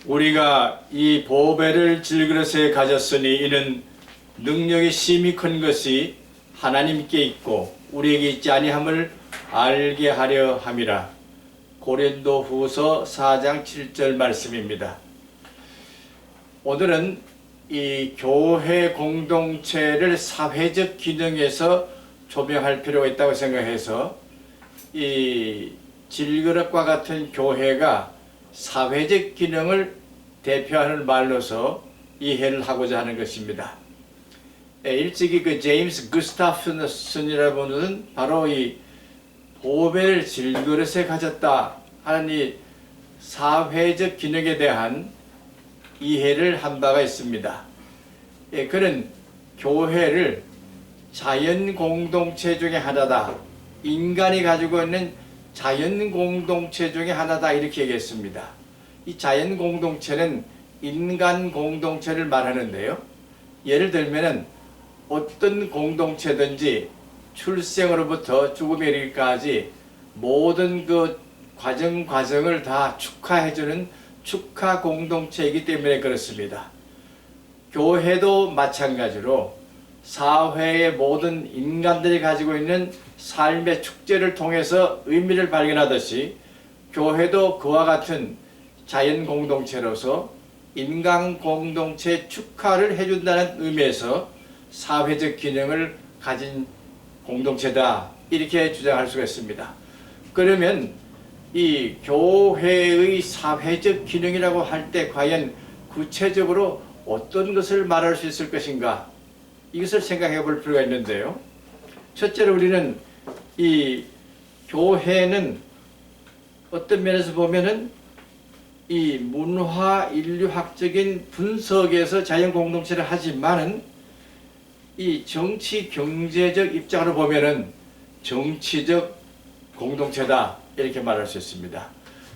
우리가 이 보배를 질그릇에 가졌으니 이는 능력이 심히 큰 것이 하나님께 있고 우리에게 있지 아니함을 알게 하려 함이라. 고린도후서 4장 7절 말씀입니다. 오늘은 이 교회 공동체를 사회적 기능에서 조명할 필요가 있다고 생각해서 이 질그릇과 같은 교회가 사회적 기능을 대표하는 말로서 이해를 하고자 하는 것입니다. 일찍이 그 제임스 구스타프슨이라는 분은 바로 이 보배를 질그릇에 가졌다 하는 이 사회적 기능에 대한 이해를 한 바가 있습니다. 그는 교회를 자연 공동체 중에 하나다. 인간이 가지고 있는 자연 공동체 중에 하나다 이렇게 얘기했습니다. 이 자연 공동체는 인간 공동체를 말하는데요. 예를 들면은 어떤 공동체든지 출생으로부터 죽음에 이르기까지 모든 그 과정을 다 축하해주는 축하 공동체이기 때문에 그렇습니다. 교회도 마찬가지로 사회의 모든 인간들이 가지고 있는 삶의 축제를 통해서 의미를 발견하듯이 교회도 그와 같은 자연 공동체로서 인간 공동체 축하를 해준다는 의미에서 사회적 기능을 가진 공동체다 이렇게 주장할 수가 있습니다. 그러면 이 교회의 사회적 기능이라고 할 때 과연 구체적으로 어떤 것을 말할 수 있을 것인가, 이것을 생각해 볼 필요가 있는데요. 첫째로 우리는 이 교회는 어떤 면에서 보면은 이 문화 인류학적인 분석에서 자연 공동체를 하지만은 이 정치 경제적 입장으로 보면은 정치적 공동체다 이렇게 말할 수 있습니다.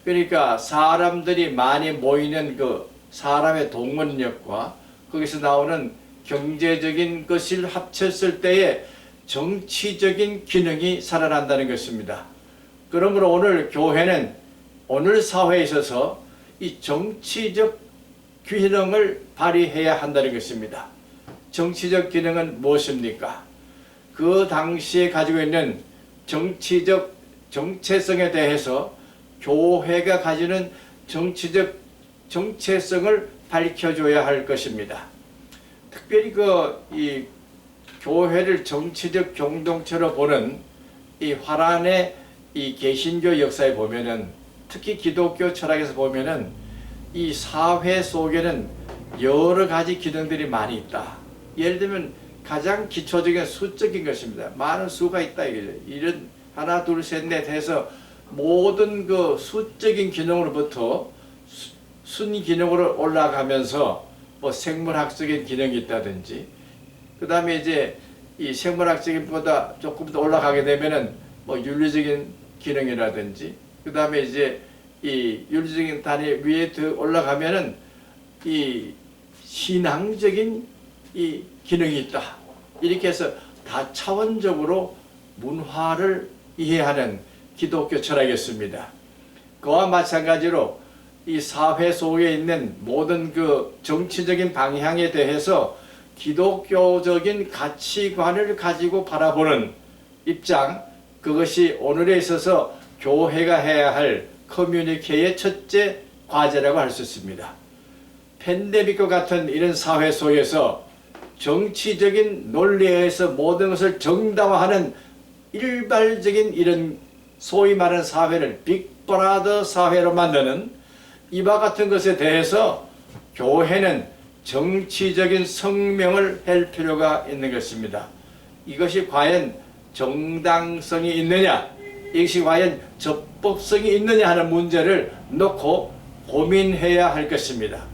그러니까 사람들이 많이 모이는 그 사람의 동원력과 거기서 나오는 경제적인 것을 합쳤을 때에 정치적인 기능이 살아난다는 것입니다. 그러므로 오늘 교회는 오늘 사회에 있어서 이 정치적 기능을 발휘해야 한다는 것입니다. 정치적 기능은 무엇입니까? 그 당시에 가지고 있는 정치적 정체성에 대해서 교회가 가지는 정치적 정체성을 밝혀줘야 할 것입니다. 특별히 이 교회를 정치적 공동체로 보는 이 화란의 이 개신교 역사에 보면은, 특히 기독교 철학에서 보면은 이 사회 속에는 여러 가지 기능들이 많이 있다. 예를 들면 가장 기초적인 수적인 것입니다. 많은 수가 있다 이거죠. 이런 하나 둘 셋 넷 해서 모든 그 수적인 기능으로부터 순기능으로 올라가면서 뭐 생물학적인 기능이 있다든지, 그 다음에 이제 이 생물학적인 보다 조금 더 올라가게 되면은 뭐 윤리적인 기능이라든지, 그 다음에 이제 이 윤리적인 단위 위에 더 올라가면은 이 신앙적인 이 기능이 있다. 이렇게 해서 다차원적으로 문화를 이해하는 기독교 철학이었습니다. 그와 마찬가지로 이 사회 속에 있는 모든 그 정치적인 방향에 대해서 기독교적인 가치관을 가지고 바라보는 입장, 그것이 오늘에 있어서 교회가 해야 할 커뮤니케의 첫째 과제라고 할 수 있습니다. 팬데믹과 같은 이런 사회 속에서 정치적인 논리에 의해서 모든 것을 정당화하는 일발적인 이런 소위 말하는 사회를 빅브라더 사회로 만드는 이와 같은 것에 대해서 교회는 정치적인 성명을 할 필요가 있는 것입니다. 이것이 과연 정당성이 있느냐, 이것이 과연 적법성이 있느냐 하는 문제를 놓고 고민해야 할 것입니다.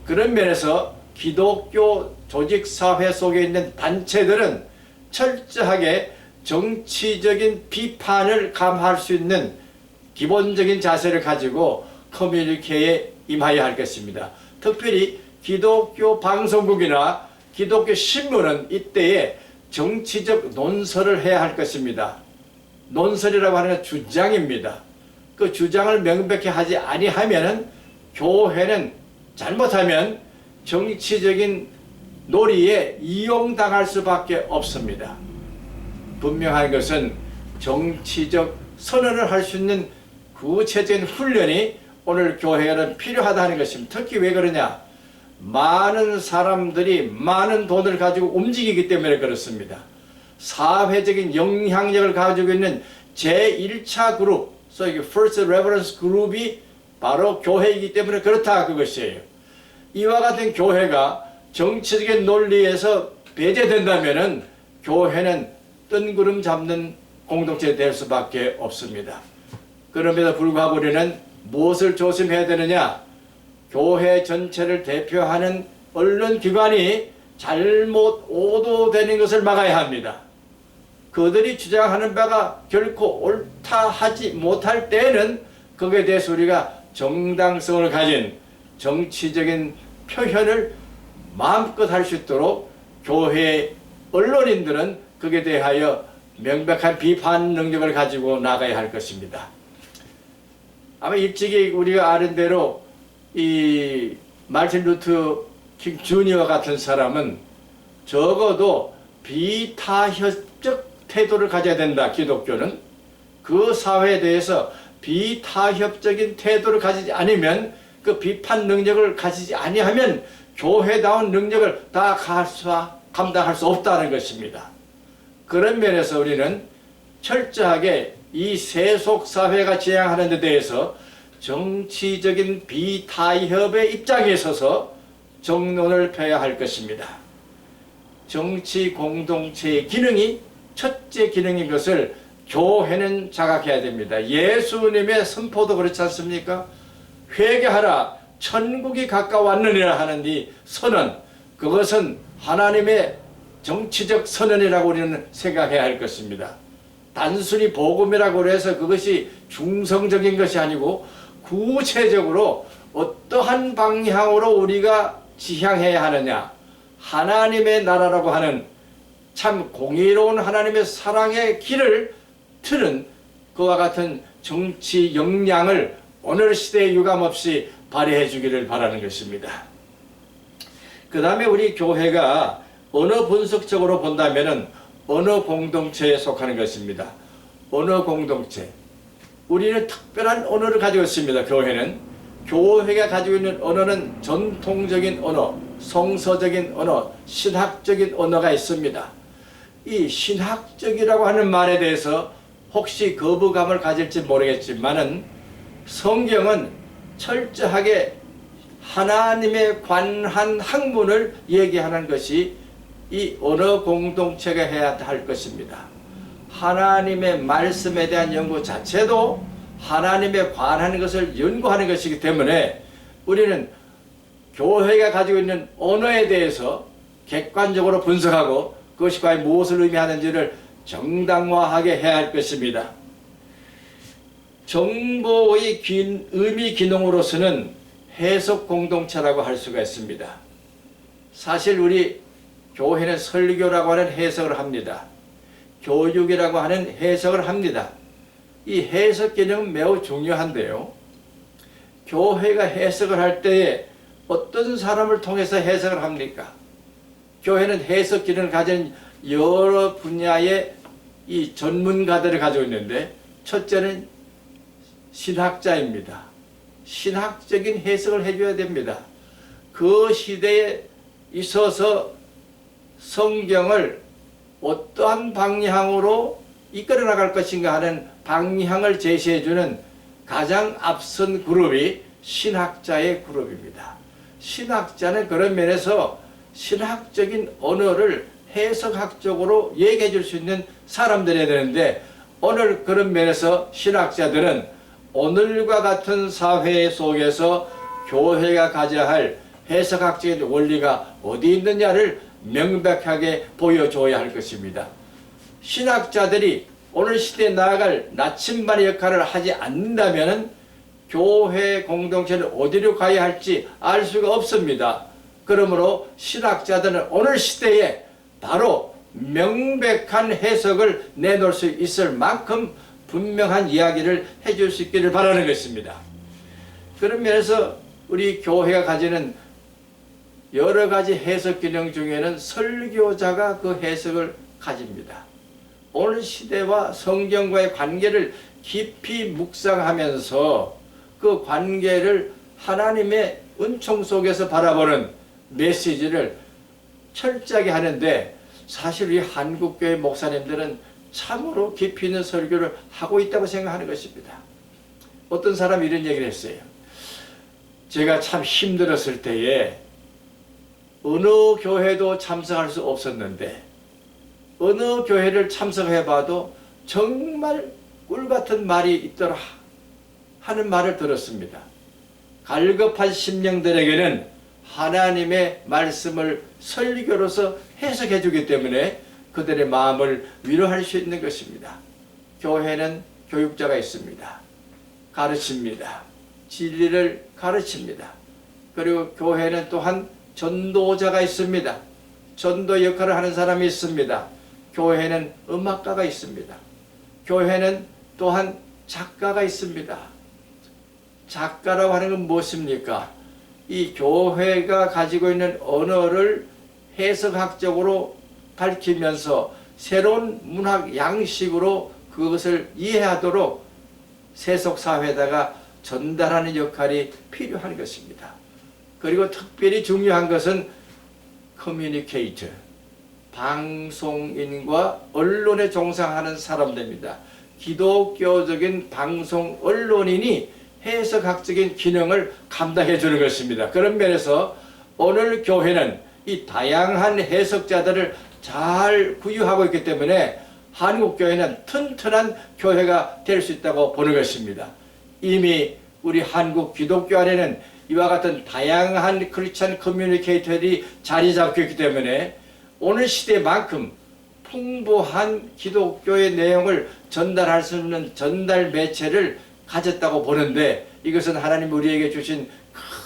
그런 면에서 기독교 조직사회 속에 있는 단체들은 철저하게 정치적인 비판을 감할 수 있는 기본적인 자세를 가지고 커뮤니케에 임하여야 할 것입니다. 특별히 기독교 방송국이나 기독교 신문은 이때에 정치적 논설을 해야 할 것입니다. 논설이라고 하는 건 주장입니다. 그 주장을 명백히 하지 아니하면은 교회는 잘못하면 정치적인 놀이에 이용당할 수밖에 없습니다. 분명한 것은 정치적 선언을 할 수 있는 구체적인 훈련이 오늘 교회에는 필요하다는 것입니다. 특히 왜 그러냐? 많은 사람들이 많은 돈을 가지고 움직이기 때문에 그렇습니다. 사회적인 영향력을 가지고 있는 제1차 그룹, 소위 First Reference 그룹이 바로 교회이기 때문에 그렇다 그것이에요. 이와 같은 교회가 정치적인 논리에서 배제된다면 교회는 뜬구름 잡는 공동체 될 수밖에 없습니다. 그럼에도 불구하고 우리는 무엇을 조심해야 되느냐? 교회 전체를 대표하는 언론기관이 잘못 오도되는 것을 막아야 합니다. 그들이 주장하는 바가 결코 옳다 하지 못할 때에는 거기에 대해서 우리가 정당성을 가진 정치적인 표현을 마음껏 할 수 있도록 교회 언론인들은 거기에 대하여 명백한 비판 능력을 가지고 나가야 할 것입니다. 아마 일찍이 우리가 아는 대로 이 마틴 루터 킹 주니어 같은 사람은 적어도 비타협적 태도를 가져야 된다. 기독교는 그 사회에 대해서 비타협적인 태도를 가지지 않으면, 그 비판 능력을 가지지 아니하면 교회다운 능력을 다 감당할 수 없다는 것입니다. 그런 면에서 우리는 철저하게 이 세속사회가 지향하는 데 대해서 정치적인 비타협의 입장에 서서 정론을 펴야 할 것입니다. 정치 공동체의 기능이 첫째 기능인 것을 교회는 자각해야 됩니다. 예수님의 선포도 그렇지 않습니까? 회개하라 천국이 가까웠느니라 하는 이 선언, 그것은 하나님의 정치적 선언이라고 우리는 생각해야 할 것입니다. 단순히 복음이라고 해서 그것이 중성적인 것이 아니고 구체적으로 어떠한 방향으로 우리가 지향해야 하느냐, 하나님의 나라라고 하는 참 공의로운 하나님의 사랑의 길을 트는 그와 같은 정치 역량을 오늘 시대에 유감없이 발휘해 주기를 바라는 것입니다. 그 다음에 우리 교회가 언어 분석적으로 본다면 언어 공동체에 속하는 것입니다. 언어 공동체. 우리는 특별한 언어를 가지고 있습니다. 교회는. 교회가 가지고 있는 언어는 전통적인 언어, 성서적인 언어, 신학적인 언어가 있습니다. 이 신학적이라고 하는 말에 대해서 혹시 거부감을 가질지 모르겠지만은 성경은 철저하게 하나님에 관한 학문을 얘기하는 것이 이 언어 공동체가 해야 할 것입니다. 하나님의 말씀에 대한 연구 자체도 하나님에 관한 것을 연구하는 것이기 때문에 우리는 교회가 가지고 있는 언어에 대해서 객관적으로 분석하고 그것이 과연 무엇을 의미하는지를 정당화하게 해야 할 것입니다. 정보의 의미 기능으로서는 해석 공동체라고 할 수가 있습니다. 사실 우리 교회는 설교라고 하는 해석을 합니다. 교육이라고 하는 해석을 합니다. 이 해석 기능은 매우 중요한데요. 교회가 해석을 할 때에 어떤 사람을 통해서 해석을 합니까? 교회는 해석 기능을 가진 여러 분야의 이 전문가들을 가지고 있는데, 첫째는 신학자입니다. 신학적인 해석을 해줘야 됩니다. 그 시대에 있어서 성경을 어떠한 방향으로 이끌어 나갈 것인가 하는 방향을 제시해주는 가장 앞선 그룹이 신학자의 그룹입니다. 신학자는 그런 면에서 신학적인 언어를 해석학적으로 얘기해 줄 수 있는 사람들이어야 되는데, 오늘 그런 면에서 신학자들은 오늘과 같은 사회 속에서 교회가 가져야 할 해석학적인 원리가 어디 있느냐를 명백하게 보여줘야 할 것입니다. 신학자들이 오늘 시대에 나아갈 나침반의 역할을 하지 않는다면 교회 공동체는 어디로 가야 할지 알 수가 없습니다. 그러므로 신학자들은 오늘 시대에 바로 명백한 해석을 내놓을 수 있을 만큼 분명한 이야기를 해줄 수 있기를 바라는 것입니다. 그런 면에서 우리 교회가 가지는 여러 가지 해석 기능 중에는 설교자가 그 해석을 가집니다. 오늘 시대와 성경과의 관계를 깊이 묵상하면서 그 관계를 하나님의 은총 속에서 바라보는 메시지를 철저하게 하는데, 사실 우리 한국교회 목사님들은 참으로 깊이 있는 설교를 하고 있다고 생각하는 것입니다. 어떤 사람이 이런 얘기를 했어요. 제가 참 힘들었을 때에 어느 교회도 참석할 수 없었는데 어느 교회를 참석해봐도 정말 꿀같은 말이 있더라 하는 말을 들었습니다. 갈급한 심령들에게는 하나님의 말씀을 설교로서 해석해 주기 때문에 그들의 마음을 위로할 수 있는 것입니다. 교회는 교육자가 있습니다. 가르칩니다. 진리를 가르칩니다. 그리고 교회는 또한 전도자가 있습니다. 전도 역할을 하는 사람이 있습니다. 교회는 음악가가 있습니다. 교회는 또한 작가가 있습니다. 작가라고 하는 건 무엇입니까? 이 교회가 가지고 있는 언어를 해석학적으로 밝히면서 새로운 문학 양식으로 그것을 이해하도록 세속사회에다가 전달하는 역할이 필요한 것입니다. 그리고 특별히 중요한 것은 커뮤니케이터, 방송인과 언론에 종사하는 사람들입니다. 기독교적인 방송 언론인이 해석학적인 기능을 감당해 주는 것입니다. 그런 면에서 오늘 교회는 이 다양한 해석자들을 잘 구유하고 있기 때문에 한국교회는 튼튼한 교회가 될 수 있다고 보는 것입니다. 이미 우리 한국 기독교 안에는 이와 같은 다양한 크리스찬 커뮤니케이터들이 자리 잡고 있기 때문에 오늘 시대만큼 풍부한 기독교의 내용을 전달할 수 있는 전달 매체를 가졌다고 보는데, 이것은 하나님 우리에게 주신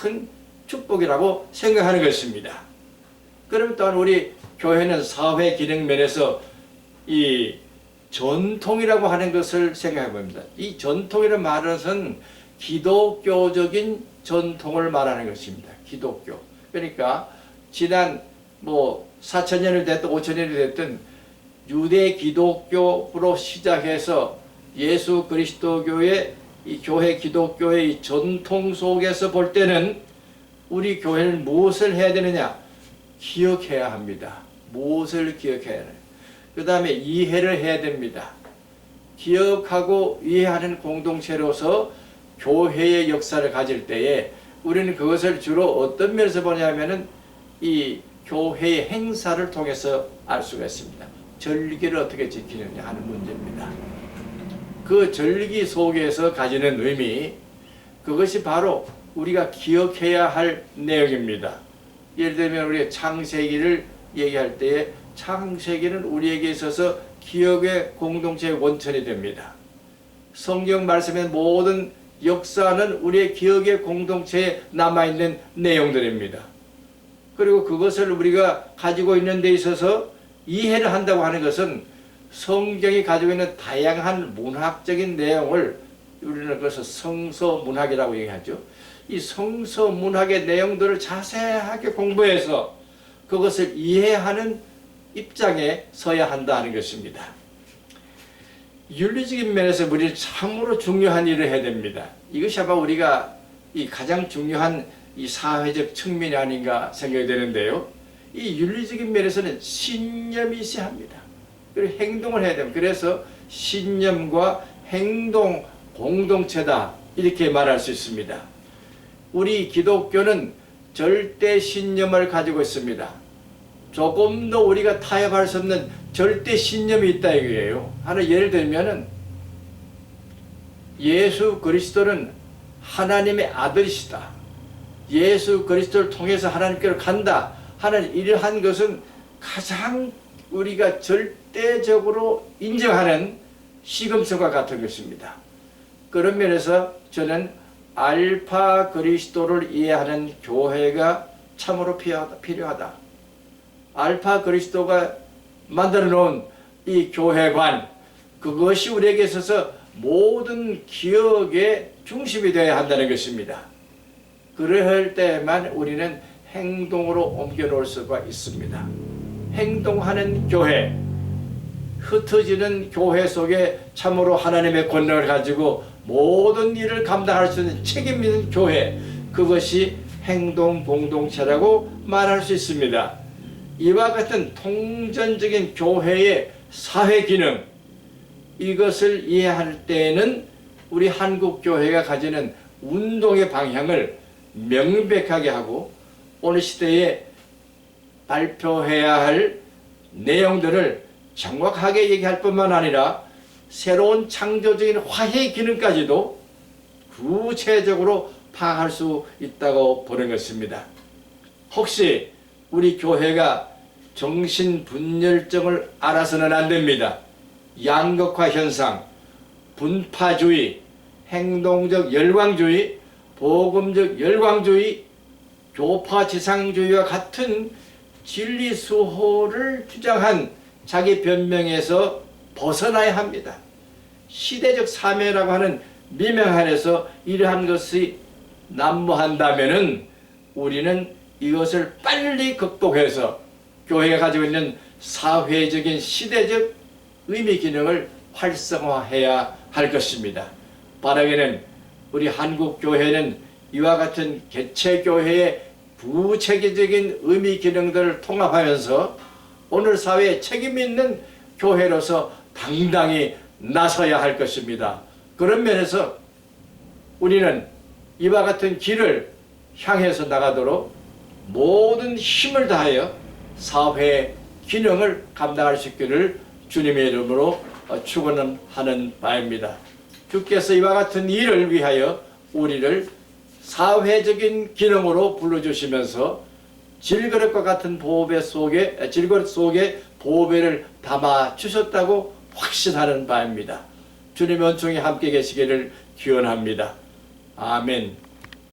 큰 축복이라고 생각하는 것입니다. 그럼 또한 우리 교회는 사회 기능 면에서 이 전통이라고 하는 것을 생각해 봅니다. 이 전통이라는 말은 기독교적인 전통을 말하는 것입니다. 기독교. 그러니까 지난 4,000년이 됐든 5,000년이 됐든 유대 기독교로 시작해서 예수 그리스도교의 이 교회 기독교의 이 전통 속에서 볼 때는 우리 교회는 무엇을 해야 되느냐? 기억해야 합니다. 무엇을 기억해야 하느냐? 그 다음에 이해를 해야 됩니다. 기억하고 이해하는 공동체로서 교회의 역사를 가질 때에 우리는 그것을 주로 어떤 면에서 보냐면은 이 교회의 행사를 통해서 알 수가 있습니다. 절기를 어떻게 지키느냐 하는 문제입니다. 그 절기 속에서 가지는 의미, 그것이 바로 우리가 기억해야 할 내용입니다. 예를 들면 우리가 창세기를 얘기할 때에 창세기는 우리에게 있어서 기억의 공동체의 원천이 됩니다. 성경 말씀의 모든 역사는 우리의 기억의 공동체에 남아있는 내용들입니다. 그리고 그것을 우리가 가지고 있는 데 있어서 이해를 한다고 하는 것은 성경이 가지고 있는 다양한 문학적인 내용을 우리는 그것을 성서문학이라고 얘기하죠. 이 성서문학의 내용들을 자세하게 공부해서 그것을 이해하는 입장에 서야 한다는 것입니다. 윤리적인 면에서 우리는 참으로 중요한 일을 해야 됩니다. 이것이 아마 우리가 이 가장 중요한 이 사회적 측면이 아닌가 생각이 되는데요. 이 윤리적인 면에서는 신념이 있어야 합니다. 그리고 행동을 해야 됩니다. 그래서 신념과 행동 공동체다 이렇게 말할 수 있습니다. 우리 기독교는 절대 신념을 가지고 있습니다. 조금 더 우리가 타협할 수 없는 절대 신념이 있다 이거예요. 하나 예를 들면은 예수 그리스도는 하나님의 아들이시다. 예수 그리스도를 통해서 하나님께로 간다 하는 이러한 것은 가장 우리가 절대적으로 인정하는 시금석과 같은 것입니다. 그런 면에서 저는 알파 그리스도를 이해하는 교회가 참으로 필요하다. 알파 그리스도가 만들어 놓은 이 교회관, 그것이 우리에게 있어서 모든 기억의 중심이 되어야 한다는 것입니다. 그럴 때만 우리는 행동으로 옮겨 놓을 수가 있습니다. 행동하는 교회, 흩어지는 교회 속에 참으로 하나님의 권능을 가지고 모든 일을 감당할 수 있는 책임 있는 교회, 그것이 행동 공동체라고 말할 수 있습니다. 이와 같은 통전적인 교회의 사회 기능, 이것을 이해할 때에는 우리 한국 교회가 가지는 운동의 방향을 명백하게 하고 오늘 시대에 발표해야 할 내용들을 정확하게 얘기할 뿐만 아니라 새로운 창조적인 화해 기능까지도 구체적으로 파악할 수 있다고 보는 것입니다. 혹시 우리 교회가 정신분열증을 알아서는 안 됩니다. 양극화 현상, 분파주의, 행동적 열광주의, 복음적 열광주의, 교파지상주의와 같은 진리 수호를 주장한 자기 변명에서 벗어나야 합니다. 시대적 사명이라고 하는 미명 안에서 이러한 것이 난무한다면은 우리는 이것을 빨리 극복해서 교회가 가지고 있는 사회적인 시대적 의미 기능을 활성화해야 할 것입니다. 바라기는 우리 한국 교회는 이와 같은 개체 교회의 구체적인 의미 기능들을 통합하면서 오늘 사회에 책임 있는 교회로서 당당히 나서야 할 것입니다. 그런 면에서 우리는 이와 같은 길을 향해서 나가도록 모든 힘을 다하여 사회 기능을 감당할 수 있기를 주님의 이름으로 축원하는 바입니다. 주께서 이와 같은 일을 위하여 우리를 사회적인 기능으로 불러주시면서 질그릇과 같은 보배 속에 질그릇 속에 보배를 담아 주셨다고 확신하는 바입니다. 주님의 은총이 함께 계시기를 기원합니다. 아멘.